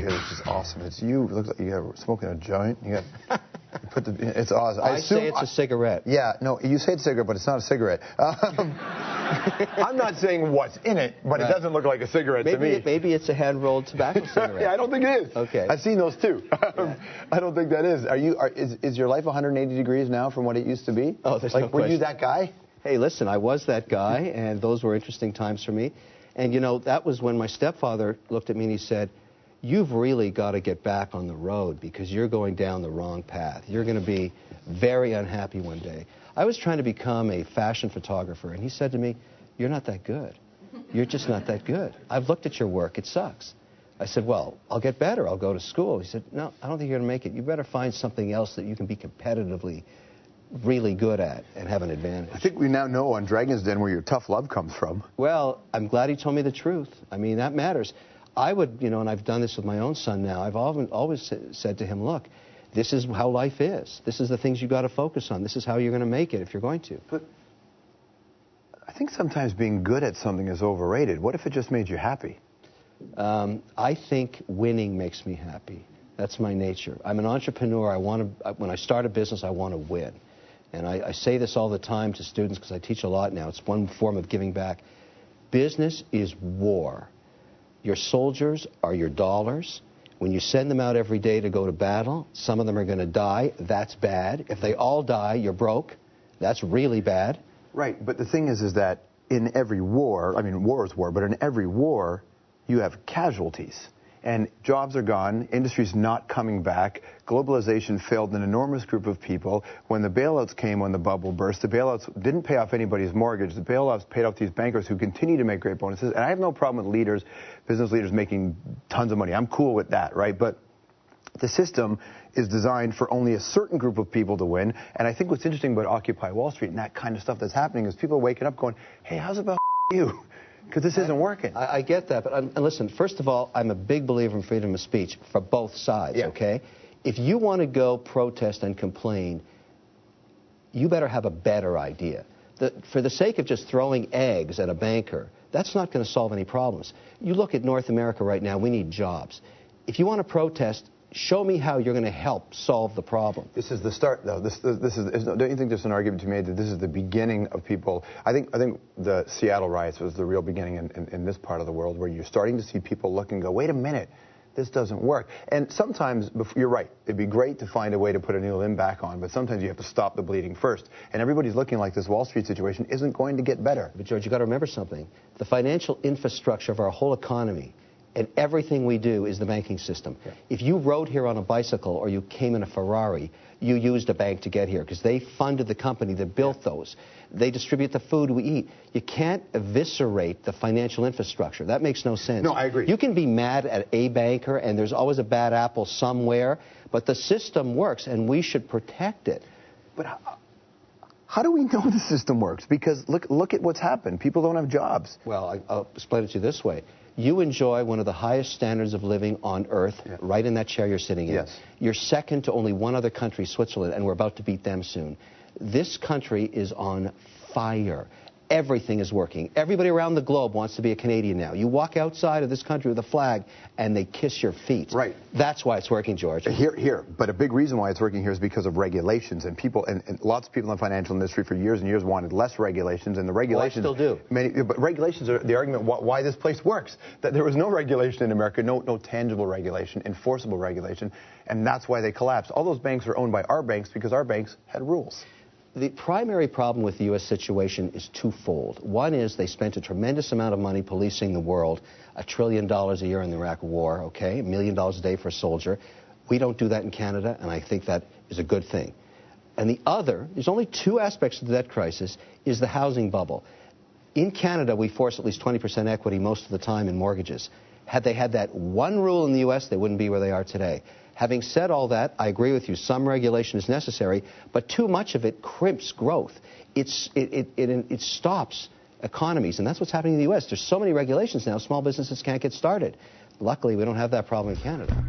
here that's just awesome. It's you. It looks like you're smoking a joint. You put it's awesome. I say it's a cigarette. Yeah, no, you say it's a cigarette, but it's not a cigarette. I'm not saying what's in it, but it doesn't look like a cigarette to me. Maybe it's a hand-rolled tobacco cigarette. Yeah, I don't think it is. Okay. I've seen those too. I don't think that is. Is your life 180 degrees now from what it used to be? Oh, there's no question. Were you that guy? Hey, listen, I was that guy, and those were interesting times for me. And, you know, that was when my stepfather looked at me and he said, you've really got to get back on the road because you're going down the wrong path. You're going to be very unhappy one day. I was trying to become a fashion photographer, and he said to me, you're not that good. You're just not that good. I've looked at your work. It sucks. I said, well, I'll get better. I'll go to school. He said, no, I don't think you're going to make it. You better find something else that you can be competitively really good at and have an advantage. I think we now know on Dragon's Den where your tough love comes from. Well, I'm glad he told me the truth. I mean, that matters. I would, you know, and I've done this with my own son now, I've always said to him, look, this is how life is. This is the things you got to focus on. This is how you're going to make it if you're going to. But I think sometimes being good at something is overrated. What if it just made you happy? I think winning makes me happy. That's my nature. I'm an entrepreneur. When I start a business, I want to win. And I say this all the time to students because I teach a lot now. It's one form of giving back. Business is war. Your soldiers are your dollars. When you send them out every day to go to battle, some of them are going to die. That's bad. If they all die, you're broke. That's really bad. Right, but the thing is that in every war, I mean, war is war, but in every war, you have casualties. And jobs are gone, industry's not coming back, globalization failed an enormous group of people. When the bailouts came, when the bubble burst, the bailouts didn't pay off anybody's mortgage. The bailouts paid off these bankers who continue to make great bonuses. And I have no problem with leaders, business leaders making tons of money. I'm cool with that, right? But the system is designed for only a certain group of people to win. And I think what's interesting about Occupy Wall Street and that kind of stuff that's happening is people are waking up going, hey, how's about you? Because this isn't working. I get that, but listen, first of all, I'm a big believer in freedom of speech for both sides, okay? If you want to go protest and complain, you better have a better idea. For the sake of just throwing eggs at a banker, that's not going to solve any problems. You look at North America right now, we need jobs. If you want to protest, show me how you're going to help solve the problem. This is the start, though. Don't you think there's an argument to be made that this is the beginning of people? I think the Seattle riots was the real beginning in this part of the world, where you're starting to see people look and go, wait a minute, this doesn't work. And sometimes, you're right, it'd be great to find a way to put a new limb back on, but sometimes you have to stop the bleeding first. And everybody's looking like this Wall Street situation isn't going to get better. But George, you got to remember something. The financial infrastructure of our whole economy and everything we do is the banking system. Yeah. If you rode here on a bicycle or you came in a Ferrari, you used a bank to get here because they funded the company that built those. They distribute the food we eat. You can't eviscerate the financial infrastructure. That makes no sense. No, I agree. You can be mad at a banker and there's always a bad apple somewhere, but the system works and we should protect it. But how do we know the system works? Because look at what's happened. People don't have jobs. Well, I'll explain it to you this way. You enjoy one of the highest standards of living on earth, right in that chair you're sitting in. Yes. You're second to only one other country, Switzerland, and we're about to beat them soon. This country is on fire. Everything is working. Everybody around the globe wants to be a Canadian now. You walk outside of this country with a flag, and they kiss your feet. Right. That's why it's working, George. Here. But a big reason why it's working here is because of regulations. And people, and lots of people in the financial industry for years and years wanted less regulations. And the regulations... Well, I still do. But regulations are the argument why this place works. That there was no regulation in America, no tangible regulation, enforceable regulation. And that's why they collapsed. All those banks are owned by our banks because our banks had rules. The primary problem with the U.S. situation is twofold. One is they spent a tremendous amount of money policing the world, $1 trillion a year in the Iraq War, okay, $1 million a day for a soldier. We don't do that in Canada, and I think that is a good thing. And the other, there's only two aspects of the debt crisis, is the housing bubble. In Canada, we force at least 20% equity most of the time in mortgages. Had they had that one rule in the U.S., they wouldn't be where they are today. Having said all that, I agree with you. Some regulation is necessary, but too much of it crimps growth. It stops economies, and that's what's happening in the U.S. There's so many regulations now, small businesses can't get started. Luckily, we don't have that problem in Canada.